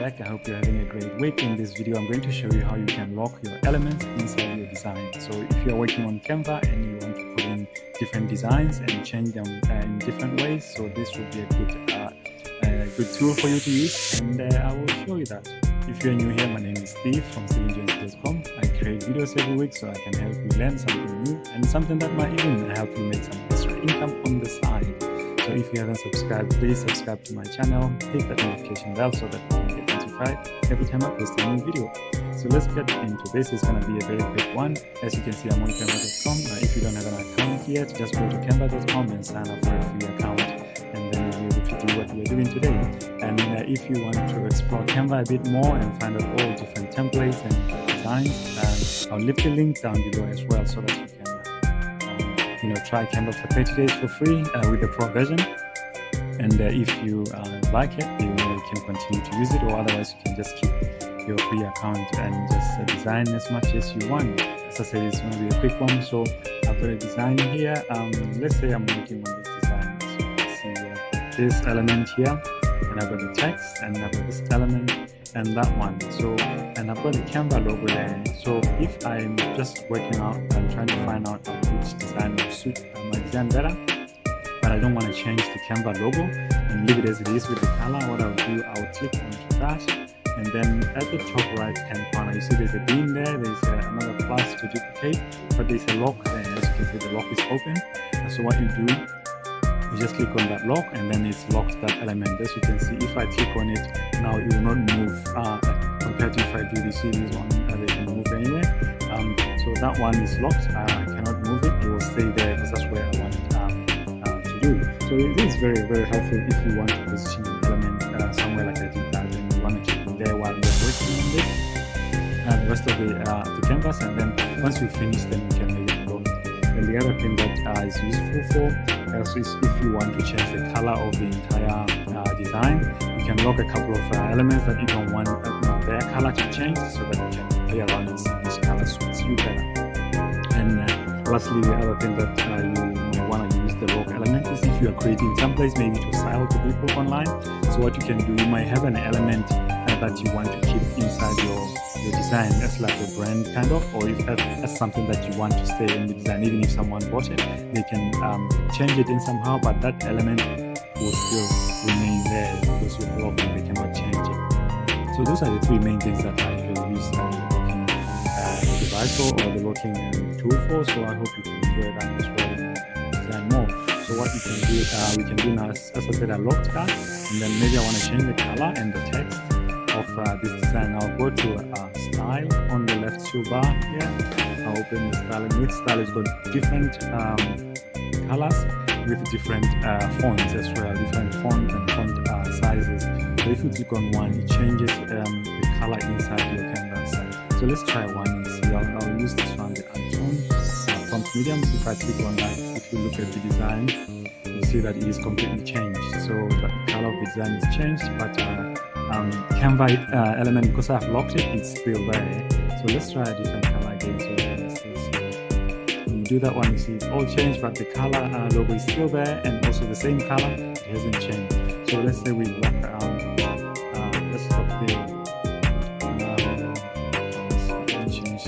back. I hope you're having a great week. In this video, I'm going to show you how you can lock your elements inside your design. So if you're working on Canva and you want to put in different designs and change them in different ways, so this will be a good tool for you to use, and I will show you that. If you're new here, my name is Steve from CDJs.com. I create videos every week so I can help you learn something new and something that might even help you make some extra income on the side. So if you haven't subscribed, please subscribe to my channel, hit that notification bell so that you can get notified every time I post a new video. So let's get into this. It's going to be a very quick one. As you can see, I'm on Canva.com. If you don't have an account yet, just go to Canva.com and sign up for a free account, and then you'll be able to do what we're doing today. And if you want to explore Canva a bit more and find out all different templates and designs, I'll leave the link down below as well so that you can try Canva for 30 days for free with the pro version. And if you like it, you can continue to use it, or otherwise you can just keep your free account and just design as much as you want. As I said, it's going to be a quick one. So I've got a design here. Let's say I'm working on this design. So you can see this element here, and I've got the text, and I've got this element and that one. So, and I've got the Canva logo there. So if I'm just working out, I'm trying to find out which design will suit my design better, but I don't want to change the Canva logo and leave it as it is with the color, what I'll do, I'll click onto that, and then at the top right hand corner, you see there's a beam there, there's another plus to duplicate, but there's a lock there. As you can see, the lock is open. And so what you do, you just click on that lock, and then it's locked that element. As you can see, if I click on it now, it will not move compared to if I do this one, they can move anyway. So that one is locked. I cannot move it. It will stay there because that's where I want it to do. So it is very, very helpful if you want to position an element somewhere like I did that, and you want to keep it there while you're working on this the rest of the canvas. And then once you finish, then you can make it lock. And the other thing that is useful for also is if you want to change the color of the entire design, you can lock a couple of elements that you don't want their color to change, so that you can play around and see which color suits you better. And lastly, the other thing that you may want to use the lock element is if you are creating templates, maybe to sell to people online. So what you can do, you might have an element that you want to keep inside your design as like a brand kind of, or if that's something that you want to stay in the design. Even if someone bought it, they can change it in somehow, but that element will still remain there because you've locked and they cannot change it. So those are the three main things that I usually use the locking device for, or the locking tool for. So I hope you can enjoy that as well and design more. So what you can do, we can do now, as I said, I locked that, and then maybe I want to change the color and the text of this design. I'll go to style on the left toolbar here. I'll open the style, and each style has got different colors with different fonts as well, different font and font sizes. So if you click on one, it changes the color inside your canvas. So let's try one and see. I'll use this one, the Antone font medium. If I click on that, if you look at the design, you see that it is completely changed. So the color of the design is changed, but Canva element, because I've locked it, it's still there. So let's try a different color again. So when you do that one, you see it's all changed, but the color logo is still there, and also the same color, it hasn't changed. So let's say we lock let's lock the change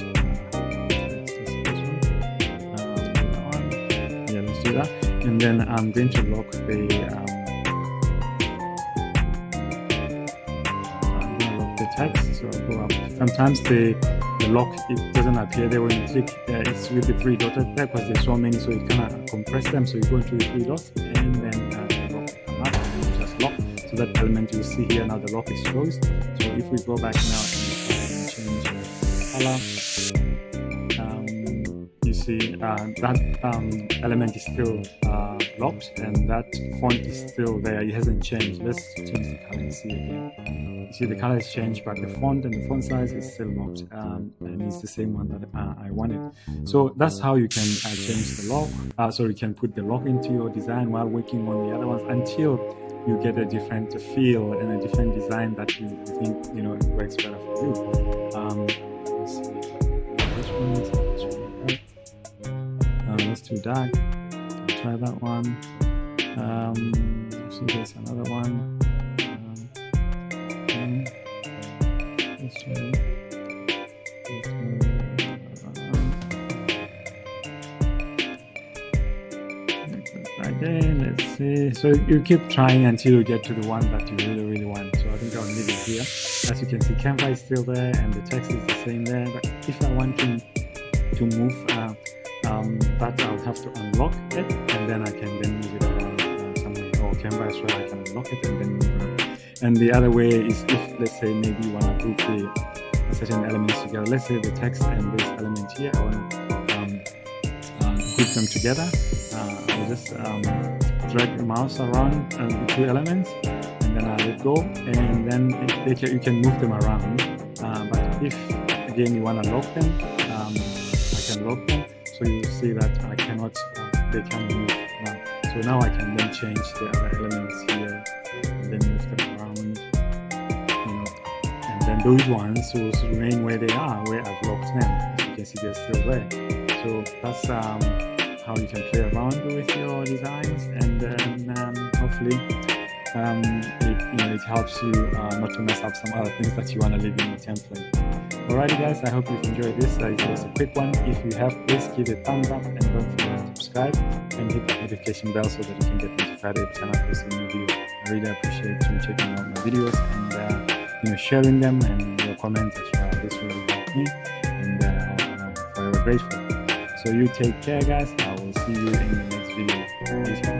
yeah, let's do that. And then I'm going to lock the text. So I'll go up. Sometimes the lock, it doesn't appear there when you click. It's with the three dots there because there's so many, so you kind of compress them. So you go into the three dots, and then the lock will come up, and you just lock. So that element you see here now, the lock is closed. So if we go back now and change the color, you see that element is still locked, and that font is still there. It hasn't changed. Let's change the color and see again. You see the color has changed, but the font and the font size is still locked, and it's the same one that I wanted. So that's how you can change the lock. So you can put the lock into your design while working on the other ones until you get a different feel and a different design that you think works better for you. Let's see. Which one is it? Let's do dark. I'll try that one. See, there's another one. Again, let's see. So you keep trying until you get to the one that you really want. So I think I'll leave it here. As you can see, Canva is still there and the text is the same there. But if I want to move that, I'll have to unlock it, and then I can then move it around somewhere. Or Canva as well, I can unlock it and then move it around. And the other way is if, let's say, maybe you want to group the certain elements together. Let's say the text and this element here, I want to group them together. I'll just drag the mouse around the two elements, and then I'll let go, and then you can move them around. But if again you want to lock them, I can lock them. So you see that I cannot, they can move now. So now I can then change the other elements here, and then move them around, and then those ones will remain where they are, where I've locked them. As you can see, they're still there. So that's how you can play around with your designs, and hopefully it helps you not to mess up some other things that you want to leave in the template. Alrighty guys, I hope you've enjoyed this. It was a quick one. If you have, please give it a thumbs up, and don't forget to subscribe and hit the notification bell so that you can get notified every time I post a new video. I really appreciate you checking out my videos and sharing them, and your comments as well. This really helped me, and I'm forever grateful. So you take care guys. I will see you in the next video. Peace.